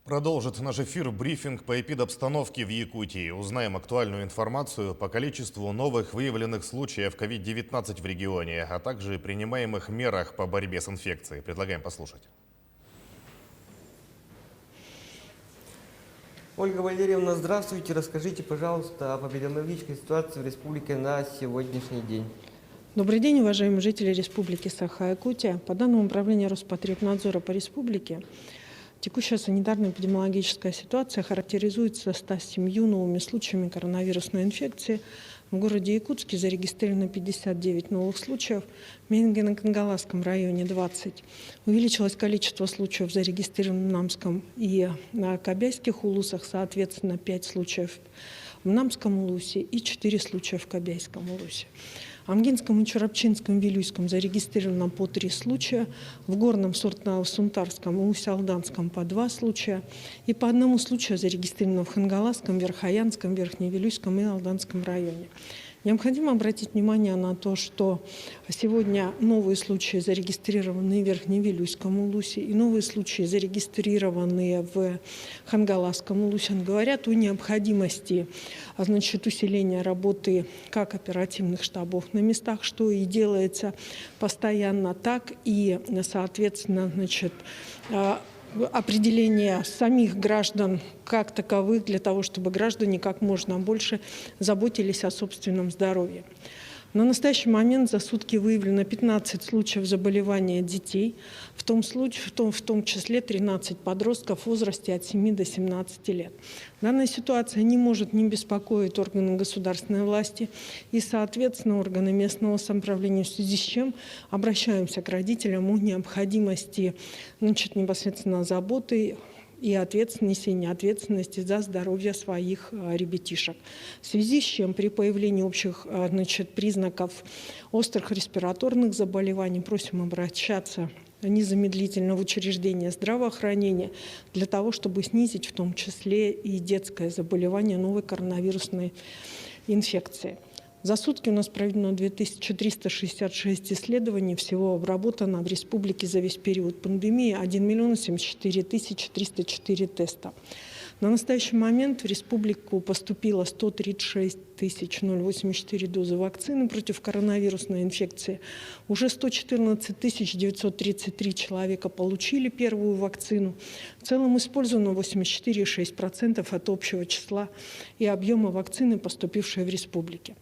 Продолжит наш эфир брифинг по эпидобстановке в Якутии. Узнаем актуальную информацию по количеству новых выявленных случаев COVID-19 в регионе, а также принимаемых мерах по борьбе с инфекцией. Предлагаем послушать. Ольга Валерьевна, здравствуйте. Расскажите, пожалуйста, об эпидемиологической ситуации в республике на сегодняшний день. Добрый день, уважаемые жители Республики Саха-Якутия. По данным Управления Роспотребнадзора по республике, текущая санитарно-эпидемиологическая ситуация характеризуется 107 новыми случаями коронавирусной инфекции. В городе Якутске зарегистрировано 59 новых случаев, в Менгино-Кангаласском районе 20. Увеличилось количество случаев, зарегистрированных в Намском и на Кобяйских улусах, соответственно, 5 случаев в Намском улусе и 4 случая в Кобяйском улусе. В Амгинском и Чурапчинском, Вилюйском зарегистрировано по 3 случая, в Горном, Сунтарском и Усть-Алданском по 2 случая, и по 1 случаю зарегистрировано в Хангаласском, Верхоянском, Верхневилюйском и Алданском районе. Необходимо обратить внимание на то, что сегодня новые случаи зарегистрированы в Верхневилюйском улусе и новые случаи зарегистрированные в Хангаласском улусе. Говорят о необходимости усиления работы как оперативных штабов на местах, что и делается постоянно, так и, соответственно, определение самих граждан как таковых для того, чтобы граждане как можно больше заботились о собственном здоровье. На настоящий момент за сутки выявлено 15 случаев заболевания детей, в том числе 13 подростков в возрасте от 7 до 17 лет. Данная ситуация не может не беспокоить органы государственной власти и, соответственно, органы местного самоуправления, в связи с чем обращаемся к родителям о необходимости непосредственно заботы и несения ответственности за здоровье своих ребятишек. В связи с чем при появлении общих признаков острых респираторных заболеваний просим обращаться незамедлительно в учреждение здравоохранения для того, чтобы снизить в том числе и детское заболевание новой коронавирусной инфекции. За сутки у нас проведено 2366 исследований, всего обработано в республике за весь период пандемии 1 074 304 теста. На настоящий момент в республику поступило 136 084 дозы вакцины против коронавирусной инфекции. Уже 114 933 человека получили первую вакцину. В целом использовано 84,6% от общего числа и объема вакцины, поступившей в республике.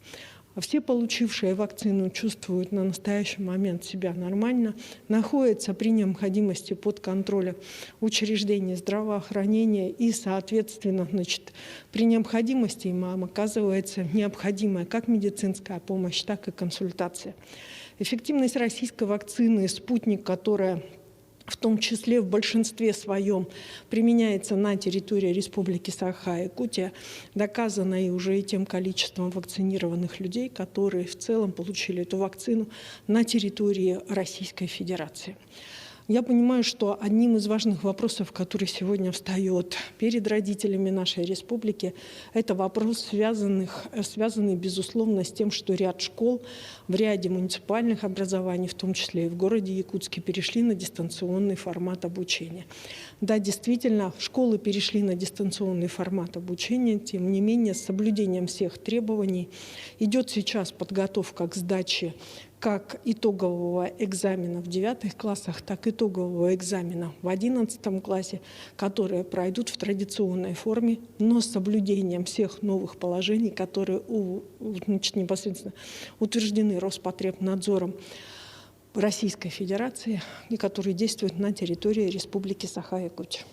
Все получившие вакцину чувствуют на настоящий момент себя нормально, находятся при необходимости под контролем учреждений здравоохранения и, соответственно, при необходимости им оказывается необходимая как медицинская помощь, так и консультация. Эффективность российской вакцины «Спутник», которая в том числе в большинстве своем применяется на территории Республики Саха-Якутия, доказано и уже и тем количеством вакцинированных людей, которые в целом получили эту вакцину на территории Российской Федерации. Я понимаю, что одним из важных вопросов, который сегодня встает перед родителями нашей республики, это вопрос, связанный, безусловно, с тем, что ряд школ в ряде муниципальных образований, в том числе и в городе Якутске, перешли на дистанционный формат обучения. Да, действительно, школы перешли на дистанционный формат обучения, тем не менее, с соблюдением всех требований идет сейчас подготовка к сдаче как итогового экзамена в 9 классах, так и итогового экзамена в 11 классе, которые пройдут в традиционной форме, но с соблюдением всех новых положений, которые непосредственно утверждены Роспотребнадзором Российской Федерации и которые действуют на территории Республики Саха-Якутия.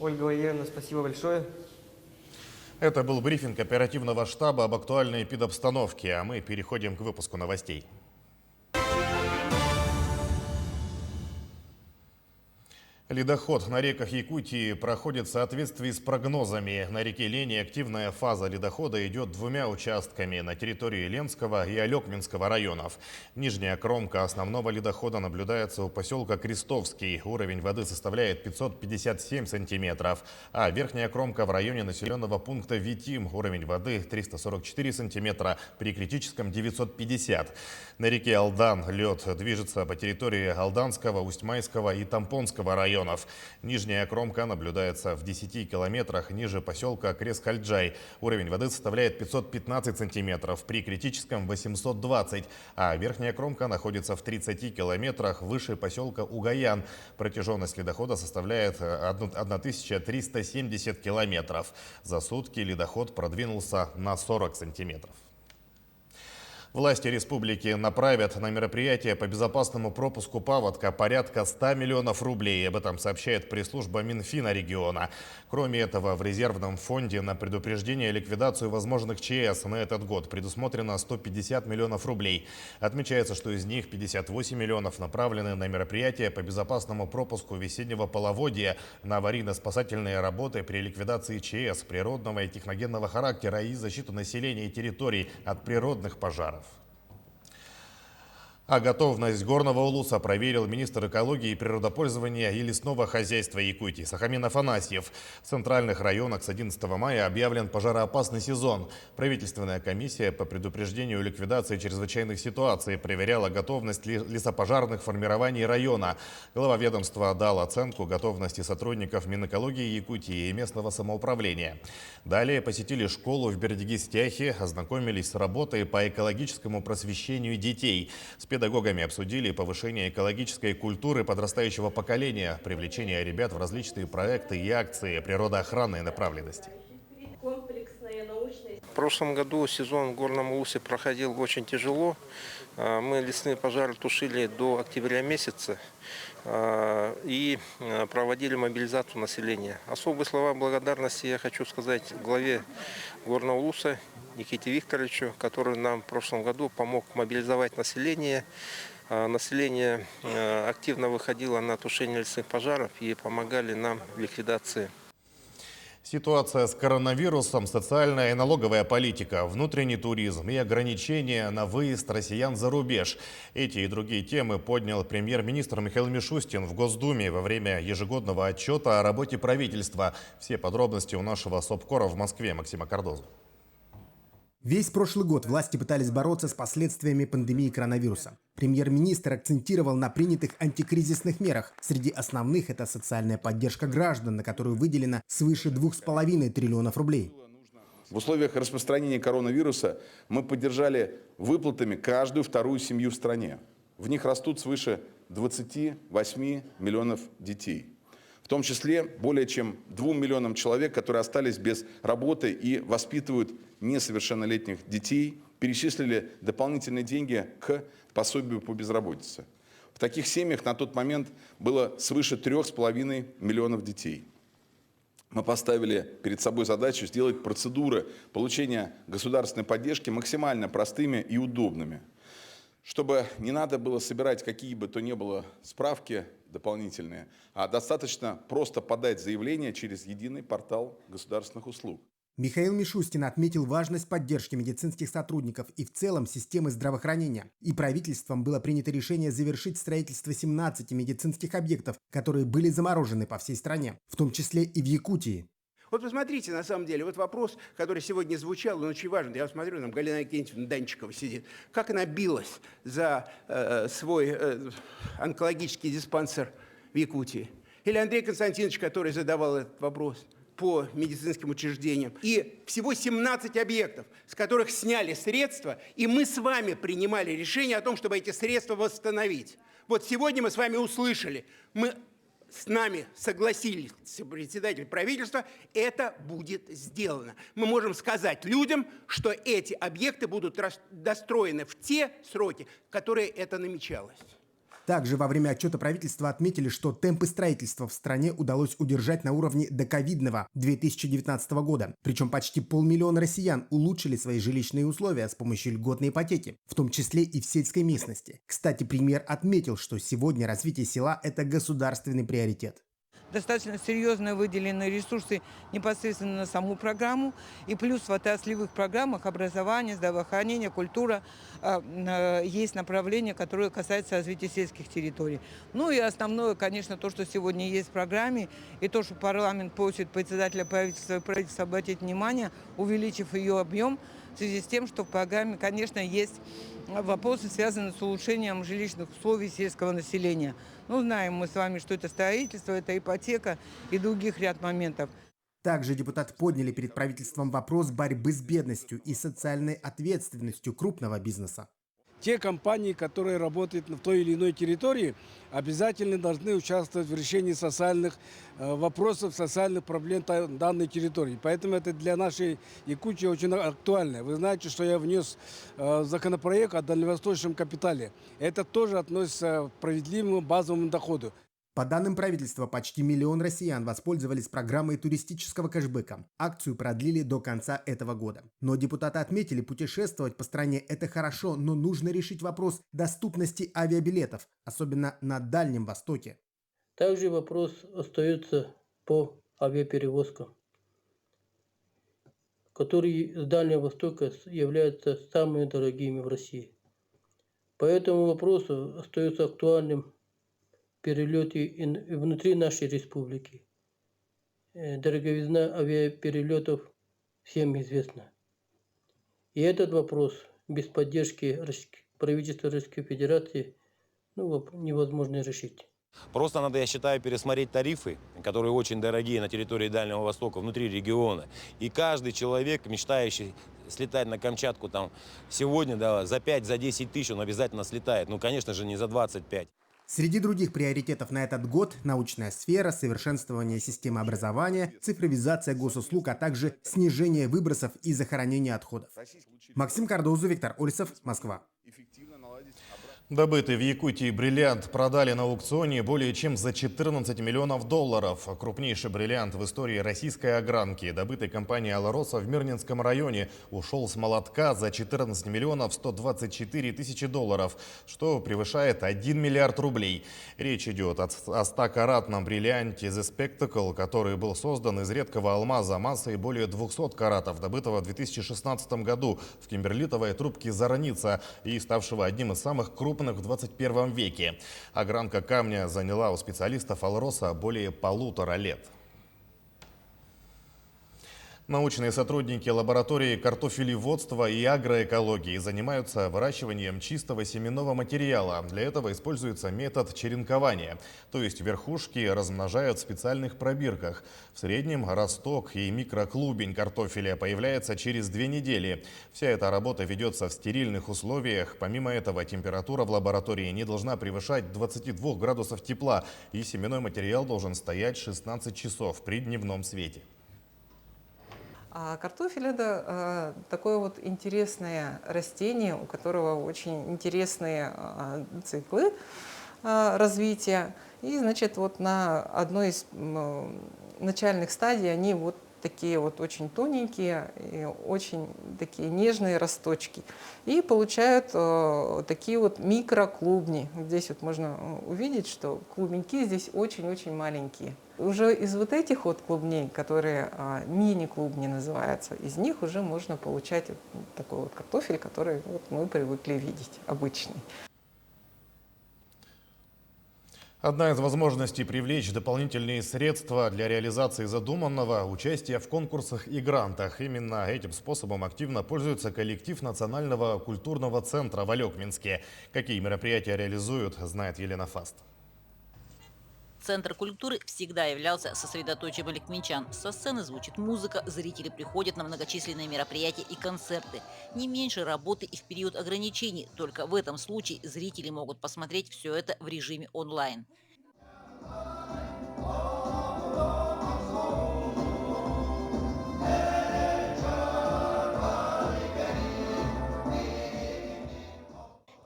Ольга Валерьевна, спасибо большое. Это был брифинг оперативного штаба об актуальной эпидобстановке, а мы переходим к выпуску новостей. Ледоход на реках Якутии проходит в соответствии с прогнозами. На реке Лени активная фаза ледохода идет 2 участками на территории Ленского и Алекминского районов. Нижняя кромка основного ледохода наблюдается у поселка Крестовский. Уровень воды составляет 557 сантиметров, а верхняя кромка в районе населенного пункта Витим. Уровень воды 344 сантиметра, при критическом 950. На реке Алдан лед движется по территории Алданского, Усть-Майского и Тампонского районов. районов. Нижняя кромка наблюдается в 10 километрах ниже поселка Кресхальджай. Уровень воды составляет 515 сантиметров, при критическом 820, а верхняя кромка находится в 30 километрах выше поселка Угаян. Протяженность ледохода составляет 1370 километров. За сутки ледоход продвинулся на 40 сантиметров. Власти республики направят на мероприятие по безопасному пропуску паводка порядка 100 миллионов рублей. Об этом сообщает пресс-служба Минфина региона. Кроме этого, в резервном фонде на предупреждение и ликвидацию возможных ЧС на этот год предусмотрено 150 миллионов рублей. Отмечается, что из них 58 миллионов направлены на мероприятия по безопасному пропуску весеннего половодья, на аварийно-спасательные работы при ликвидации ЧС природного и техногенного характера и защиту населения и территорий от природных пожаров. А готовность горного улуса проверил министр экологии и природопользования и лесного хозяйства Якутии Сахамин Афанасьев. В центральных районах с 11 мая объявлен пожароопасный сезон. Правительственная комиссия по предупреждению и ликвидации чрезвычайных ситуаций проверяла готовность лесопожарных формирований района. Глава ведомства дал оценку готовности сотрудников Минэкологии Якутии и местного самоуправления. Далее посетили школу в Бердигистяхе, ознакомились с работой по экологическому просвещению детей. С педагогами обсудили повышение экологической культуры подрастающего поколения, привлечение ребят в различные проекты и акции природоохранной направленности. В прошлом году сезон в Горном Улусе проходил очень тяжело. Мы лесные пожары тушили до октября месяца и проводили мобилизацию населения. Особые слова благодарности я хочу сказать главе Горного Улуса Никите Викторовичу, который нам в прошлом году помог мобилизовать население. Население активно выходило на тушение лесных пожаров и помогали нам в ликвидации. Ситуация с коронавирусом, социальная и налоговая политика, внутренний туризм и ограничения на выезд россиян за рубеж. Эти и другие темы поднял премьер-министр Михаил Мишустин в Госдуме во время ежегодного отчета о работе правительства. Все подробности у нашего СОБКОРа в Москве Максима Кардозу. Весь прошлый год власти пытались бороться с последствиями пандемии коронавируса. Премьер-министр акцентировал на принятых антикризисных мерах. Среди основных – это социальная поддержка граждан, на которую выделено свыше 2,5 триллионов рублей. В условиях распространения коронавируса мы поддержали выплатами каждую вторую семью в стране. В них растут свыше 28 миллионов детей. В том числе более чем 2 миллионам человек, которые остались без работы и воспитывают несовершеннолетних детей, перечислили дополнительные деньги к пособию по безработице. В таких семьях на тот момент было свыше 3,5 миллионов детей. Мы поставили перед собой задачу сделать процедуры получения государственной поддержки максимально простыми и удобными, чтобы не надо было собирать какие бы то ни было справки дополнительные, а достаточно просто подать заявление через единый портал государственных услуг. Михаил Мишустин отметил важность поддержки медицинских сотрудников и в целом системы здравоохранения. И правительством было принято решение завершить строительство 17 медицинских объектов, которые были заморожены по всей стране, в том числе и в Якутии. Вот посмотрите, на самом деле, вот вопрос, который сегодня звучал, он очень важен. Я смотрю, там Галина Акинтьевна Данчикова сидит. Как она билась за свой онкологический диспансер в Якутии. Или Андрей Константинович, который задавал этот вопрос по медицинским учреждениям. И всего 17 объектов, с которых сняли средства, и мы с вами принимали решение о том, чтобы эти средства восстановить. Вот сегодня мы с вами услышали, с нами согласились председатель правительства, это будет сделано. Мы можем сказать людям, что эти объекты будут достроены в те сроки, в которые это намечалось. Также во время отчета правительства отметили, что темпы строительства в стране удалось удержать на уровне доковидного 2019 года. Причем почти 500 000 россиян улучшили свои жилищные условия с помощью льготной ипотеки, в том числе и в сельской местности. Кстати, премьер отметил, что сегодня развитие села – это государственный приоритет. Достаточно серьезно выделены ресурсы непосредственно на саму программу. И плюс в отраслевых программах образование, здравоохранение, культура есть направление, которое касается развития сельских территорий. Ну и основное, конечно, то, что сегодня есть в программе, и то, что парламент просит председателя правительства и правительства обратить внимание, увеличив ее объем в связи с тем, что в программе, конечно, есть вопросы, связанные с улучшением жилищных условий сельского населения. Ну, знаем мы с вами, что это строительство, это ипотека и других ряд моментов. Также депутаты подняли перед правительством вопрос борьбы с бедностью и социальной ответственностью крупного бизнеса. Те компании, которые работают на той или иной территории, обязательно должны участвовать в решении социальных вопросов, социальных проблем данной территории. Поэтому это для нашей Якутии очень актуально. Вы знаете, что я внес законопроект о дальневосточном капитале. Это тоже относится к справедливому базовому доходу. По данным правительства, почти 1 миллион россиян воспользовались программой туристического кэшбэка. Акцию продлили до конца этого года. Но депутаты отметили, путешествовать по стране – это хорошо, но нужно решить вопрос доступности авиабилетов, особенно на Дальнем Востоке. Также вопрос остается по авиаперевозкам, которые с Дальнего Востока являются самыми дорогими в России. По этому вопросу остается актуальным перелеты внутри нашей республики. Дороговизна авиаперелетов всем известна. И этот вопрос без поддержки правительства Российской Федерации невозможно решить. Просто надо, я считаю, пересмотреть тарифы, которые очень дорогие на территории Дальнего Востока, внутри региона. И каждый человек, мечтающий слетать на Камчатку там, сегодня за 5-10 тысяч, он обязательно слетает. Ну, конечно же, не за 25. Среди других приоритетов на этот год – научная сфера, совершенствование системы образования, цифровизация госуслуг, а также снижение выбросов и захоронение отходов. Максим Кардозу, Виктор Ольцев, Москва. Добытый в Якутии бриллиант продали на аукционе более чем за 14 миллионов долларов. Крупнейший бриллиант в истории российской огранки, добытый компанией «Алроса» в Мирнинском районе, ушел с молотка за 14 миллионов 124 тысячи долларов, что превышает 1 миллиард рублей. Речь идет о 100-каратном бриллианте «The Spectacle», который был создан из редкого алмаза массой более 200 каратов, добытого в 2016 году в кимберлитовой трубке «Зорница» и ставшего одним из самых крупных в 21 веке. Огранка камня заняла у специалистов «Алроса» более 1,5 лет. Научные сотрудники лаборатории картофелеводства и агроэкологии занимаются выращиванием чистого семенного материала. Для этого используется метод черенкования, то есть верхушки размножают в специальных пробирках. В среднем росток и микроклубень картофеля появляется через 2 недели. Вся эта работа ведется в стерильных условиях. Помимо этого, температура в лаборатории не должна превышать 22 градусов тепла, и семенной материал должен стоять 16 часов при дневном свете. А картофель – это такое вот интересное растение, у которого очень интересные циклы развития. И, значит, вот на одной из начальных стадий они вот такие вот очень тоненькие и очень такие нежные росточки. И получают такие вот микроклубни. Здесь вот можно увидеть, что клубеньки здесь очень-очень маленькие. Уже из вот этих вот клубней, которые мини-клубни называются, из них уже можно получать вот такой вот картофель, который вот мы привыкли видеть, обычный. Одна из возможностей привлечь дополнительные средства для реализации задуманного – участие в конкурсах и грантах. Именно этим способом активно пользуется коллектив Национального культурного центра в Алекминске. Какие мероприятия реализуют, знает Елена Фаст. Центр культуры всегда являлся сосредоточием алекминчан. Со сцены звучит музыка, зрители приходят на многочисленные мероприятия и концерты. Не меньше работы и в период ограничений. Только в этом случае зрители могут посмотреть все это в режиме онлайн.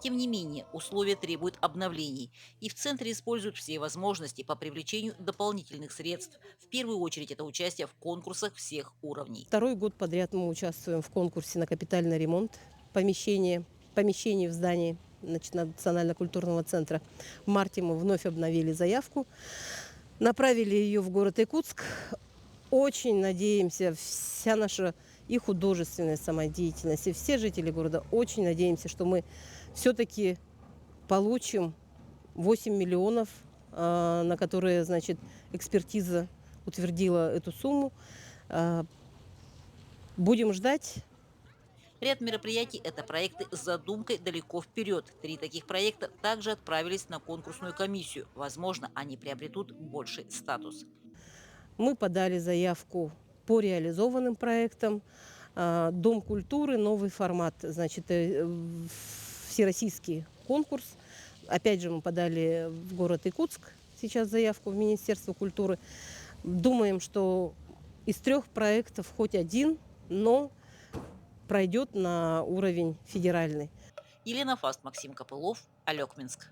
Тем не менее, условия требуют обновлений. И в центре используют все возможности по привлечению дополнительных средств. В первую очередь это участие в конкурсах всех уровней. Второй год подряд мы участвуем в конкурсе на капитальный ремонт помещений в здании Национального культурного центра. В марте мы вновь обновили заявку, направили ее в город Якутск. Очень надеемся, вся наша и художественная самодеятельность, и все жители города очень надеемся, что мы все-таки получим 8 миллионов, на которые, значит, экспертиза утвердила эту сумму. Будем ждать. Ряд мероприятий – это проекты с задумкой далеко вперед. 3 таких проекта также отправились на конкурсную комиссию. Возможно, они приобретут больший статус. Мы подали заявку по реализованным проектам. Дом культуры, новый формат, значит, всероссийский конкурс. Опять же, мы подали в город Якутск сейчас заявку в Министерство культуры. Думаем, что из 3 проектов хоть один, но пройдет на уровень федеральный. Елена Фаст, Максим Копылов, Алекминск.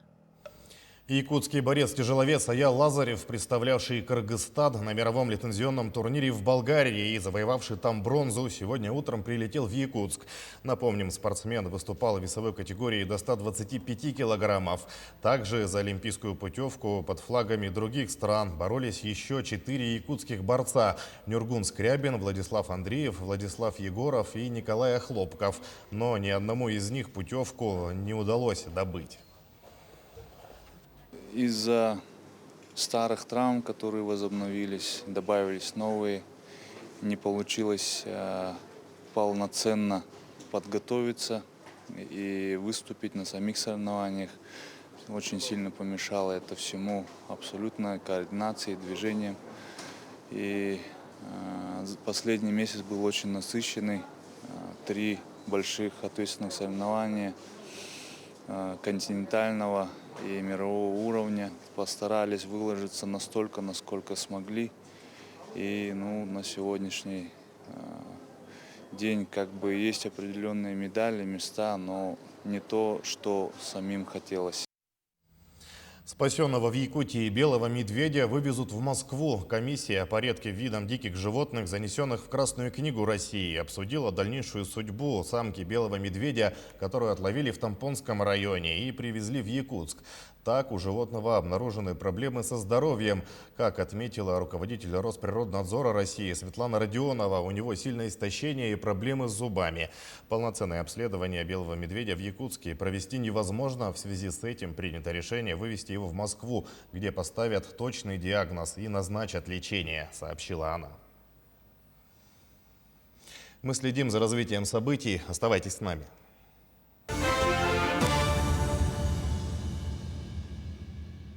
Якутский борец-тяжеловес Аял Лазарев, представлявший Кыргызстан на мировом лицензионном турнире в Болгарии и завоевавший там бронзу, сегодня утром прилетел в Якутск. Напомним, спортсмен выступал в весовой категории до 125 килограммов. Также за олимпийскую путевку под флагами других стран боролись еще 4 якутских борца – Нюргун Скрябин, Владислав Андреев, Владислав Егоров и Николай Охлопков. Но ни одному из них путевку не удалось добыть. Из-за старых травм, которые возобновились, добавились новые, не получилось полноценно подготовиться и выступить на самих соревнованиях. Очень сильно помешало это всему абсолютно координации, движениям. И последний месяц был очень насыщенный. 3 больших ответственных соревнования континентального и мирового уровня. Постарались выложиться настолько, насколько смогли. И на сегодняшний день как бы есть определенные медали, места, но не то, что самим хотелось. Спасенного в Якутии белого медведя вывезут в Москву. Комиссия по редким видам диких животных, занесенных в Красную книгу России, обсудила дальнейшую судьбу самки белого медведя, которую отловили в Тампонском районе и привезли в Якутск. Так, у животного обнаружены проблемы со здоровьем. Как отметила руководитель Росприроднадзора России Светлана Родионова, у него сильное истощение и проблемы с зубами. Полноценное обследование белого медведя в Якутске провести невозможно. В связи с этим принято решение вывести его в Москву, где поставят точный диагноз и назначат лечение, сообщила она. Мы следим за развитием событий. Оставайтесь с нами.